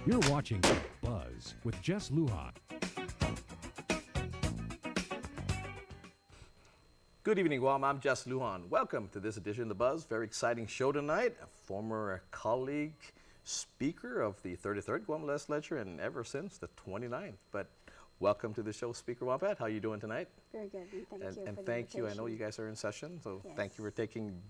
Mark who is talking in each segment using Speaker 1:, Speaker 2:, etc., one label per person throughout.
Speaker 1: You're watching The Buzz with Jess Lujan.
Speaker 2: Good evening, Guam. I'm Jess Lujan. Welcome to this edition of The Buzz. Very exciting show tonight. A former colleague, speaker of the 33rd Guam Legislature, and ever since the 29th. But welcome to the show, Speaker Wampat. How are you doing tonight?
Speaker 3: Very good, and thank you
Speaker 2: and
Speaker 3: for
Speaker 2: thank
Speaker 3: the
Speaker 2: you. I
Speaker 3: invitation.
Speaker 2: know you guys are in session, so
Speaker 3: Yes.
Speaker 2: thank you for taking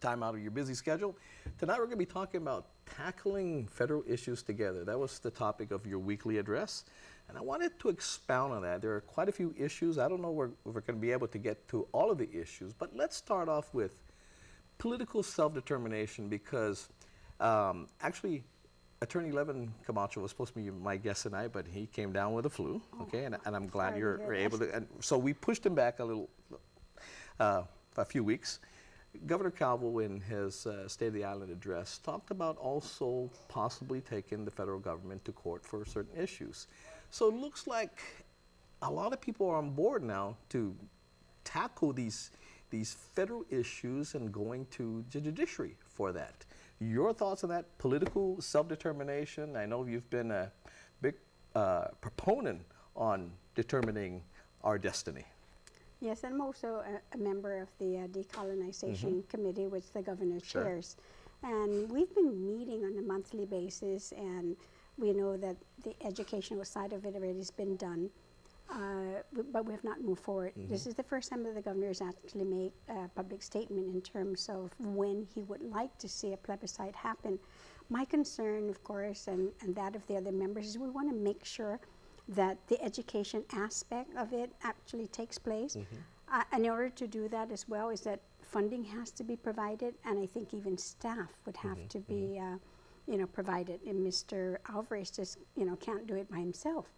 Speaker 2: time out of your busy schedule. Tonight we're going to be talking about tackling federal issues together. That was the topic of your weekly address, and I wanted to expound on that. There are quite a few issues. I don't know if we're going to be able to get to all of the issues, but let's start off with political self-determination, because actually Attorney Levin Camacho was supposed to be my guest tonight, but he came down with a flu. Okay, and I'm glad
Speaker 3: sorry to
Speaker 2: you're
Speaker 3: hear
Speaker 2: able
Speaker 3: that.
Speaker 2: to. And so we pushed him back a few weeks. Governor Calvo, in his State of the Island address, talked about also possibly taking the federal government to court for certain issues. So it looks like a lot of people are on board now to tackle these federal issues and going to the judiciary for that. Your thoughts on that? Political self-determination. I know you've been a big proponent on determining our destiny.
Speaker 3: Yes, and I'm also a member of the Decolonization Committee, which the governor
Speaker 2: Sure.
Speaker 3: chairs. And we've been meeting on a monthly basis, and we know that the educational side of it already has been done, but we have not moved forward. This is the first time that the governor has actually made a public statement in terms of when he would like to see a plebiscite happen. My concern, of course, and that of the other members, is we want to make sure that the education aspect of it actually takes place. And in order to do that as well, is that funding has to be provided, and I think even staff would have to be provided. And Mr. Alvarez just can't do it by himself.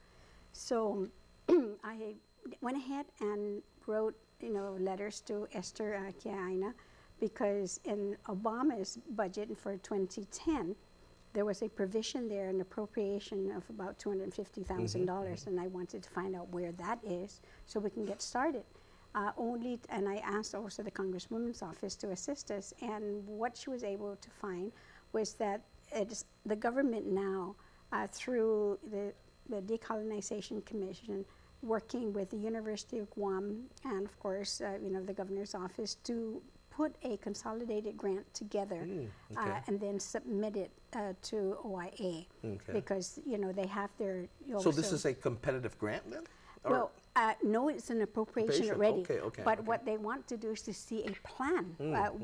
Speaker 3: So I went ahead and wrote letters to Esther Kiaina, because in Obama's budget for 2010, there was a provision there, an appropriation of about $250,000, and I wanted to find out where that is so we can get started. And I asked also the Congresswoman's office to assist us, and what she was able to find was that it's the government now, through the Decolonization Commission, working with the University of Guam and, of course, the governor's office, to put a consolidated grant together
Speaker 2: Okay.
Speaker 3: and then submit it to OIA,
Speaker 2: Okay.
Speaker 3: because they have their.
Speaker 2: So this is a competitive grant then? Or-
Speaker 3: Well, no, it's an appropriation
Speaker 2: Appropriation,
Speaker 3: already.
Speaker 2: okay,
Speaker 3: But
Speaker 2: okay.
Speaker 3: what they want to do is to see a plan,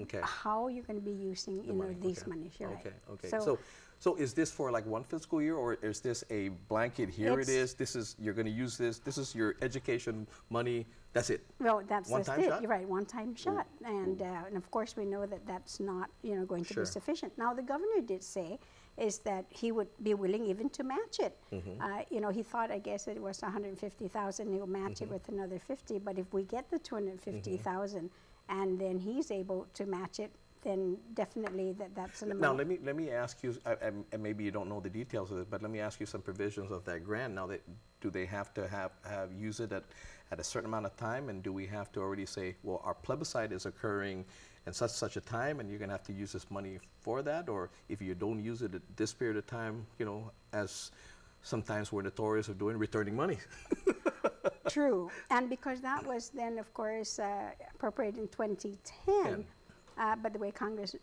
Speaker 2: okay.
Speaker 3: how you're going to be using
Speaker 2: money,
Speaker 3: these
Speaker 2: okay.
Speaker 3: monies. You're
Speaker 2: Okay,
Speaker 3: right.
Speaker 2: okay. So is this for like one fiscal year, or is this a blanket? Here it is. This is, you're going to use this. This is your education money. That's it.
Speaker 3: Well, that's
Speaker 2: One-time
Speaker 3: just it.
Speaker 2: shot?
Speaker 3: You're right, one-time shot. And of course, we know that that's not going to
Speaker 2: Sure.
Speaker 3: be sufficient. Now, the governor did say is that he would be willing even to match it. He thought, I guess, it was 150,000. He'll match it with another 50. But if we get the 250,000, and then he's able to match it, then definitely that's an
Speaker 2: Now
Speaker 3: amount.
Speaker 2: let me ask you, and maybe you don't know the details of it, but let me ask you some provisions of that grant. Now, do they have to have use it at a certain amount of time, and do we have to already say, well, our plebiscite is occurring in such a time, and you're going to have to use this money for that, or if you don't use it at this period of time, as sometimes we're notorious of doing, returning money.
Speaker 3: True, and because that was then, of course, appropriated in 2010. But the way Congress,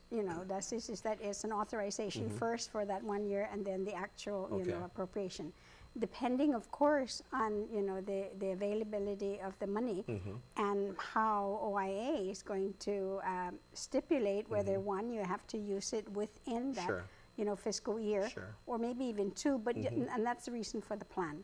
Speaker 3: does this is that it's an authorization first for that 1 year, and then the actual,
Speaker 2: Okay.
Speaker 3: appropriation, depending, of course, on the availability of the money and how OIA is going to stipulate whether one, you have to use it within that.
Speaker 2: Sure.
Speaker 3: Fiscal year,
Speaker 2: Sure.
Speaker 3: or maybe even two, but and that's the reason for the plan.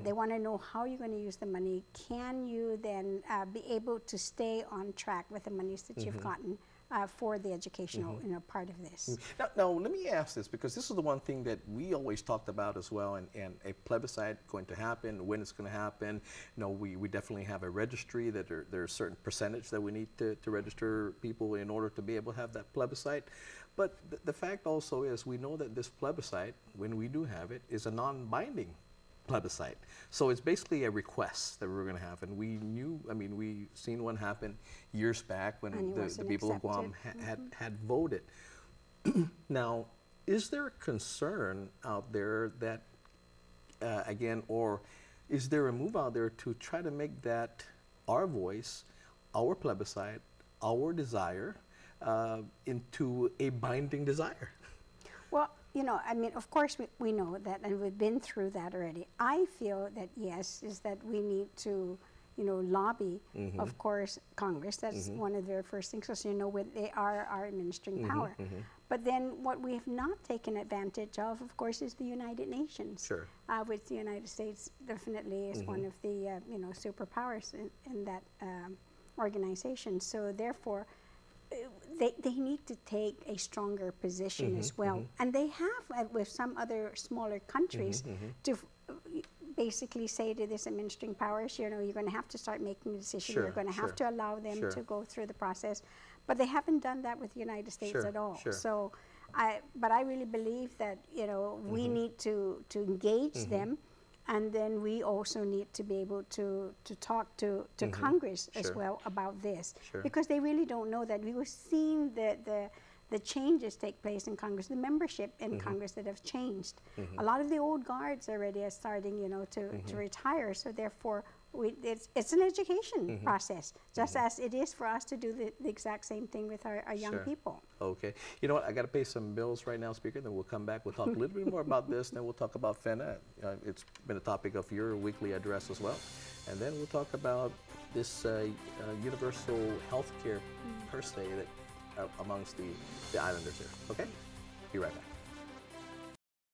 Speaker 3: They want to know how you're going to use the money. Can you then be able to stay on track with the monies that you've gotten for the educational part of this?
Speaker 2: Now, let me ask this, because this is the one thing that we always talked about as well, and a plebiscite going to happen, when it's going to happen. We definitely have a registry that there's a certain percentage that we need to register people in order to be able to have that plebiscite. But the fact also is, we know that this plebiscite, when we do have it, is a non-binding plebiscite. So it's basically a request that we're going to have. And we knew, we've seen one happen years back when
Speaker 3: And it
Speaker 2: the
Speaker 3: wasn't
Speaker 2: people of Guam
Speaker 3: accepted.
Speaker 2: had voted. Now, is there a concern out there that, again, or is there a move out there to try to make that our voice, our plebiscite, our desire into a binding desire?
Speaker 3: Well, you know, I mean, of course, we know that, and we've been through that already. I feel that, yes, is that we need to, you know, lobby, of course, Congress. That's one of their first things, because, you know, they are our administering power. But then what we have not taken advantage of course, is the United Nations.
Speaker 2: Sure.
Speaker 3: Which the United States definitely is one of the, you know, superpowers in that organization. So therefore, they need to take a stronger position as well. And they have, with some other smaller countries, to basically say to this administering powers, you know, you're going to have to start making a decision.
Speaker 2: Sure,
Speaker 3: you're going to have to allow them
Speaker 2: sure.
Speaker 3: to go through the process. But they haven't done that with the United States
Speaker 2: Sure,
Speaker 3: at all.
Speaker 2: sure.
Speaker 3: So, but I really believe that, you know, we need to engage them. And then we also need to be able to talk to Congress as
Speaker 2: Sure.
Speaker 3: well about this.
Speaker 2: Sure.
Speaker 3: Because they really don't know that. We were seeing the changes take place in Congress, the membership in Congress that have changed. A lot of the old guards already are starting, you know, to retire. So therefore, it's an education process, just as it is for us to do the exact same thing with our young
Speaker 2: Sure.
Speaker 3: people.
Speaker 2: Okay. You know what? I got to pay some bills right now, Speaker. Then we'll come back. We'll talk a little bit more about this. Then we'll talk about FENA. It's been a topic of your weekly address as well. And then we'll talk about this universal health care per se that amongst the islanders here. Okay? Be right back.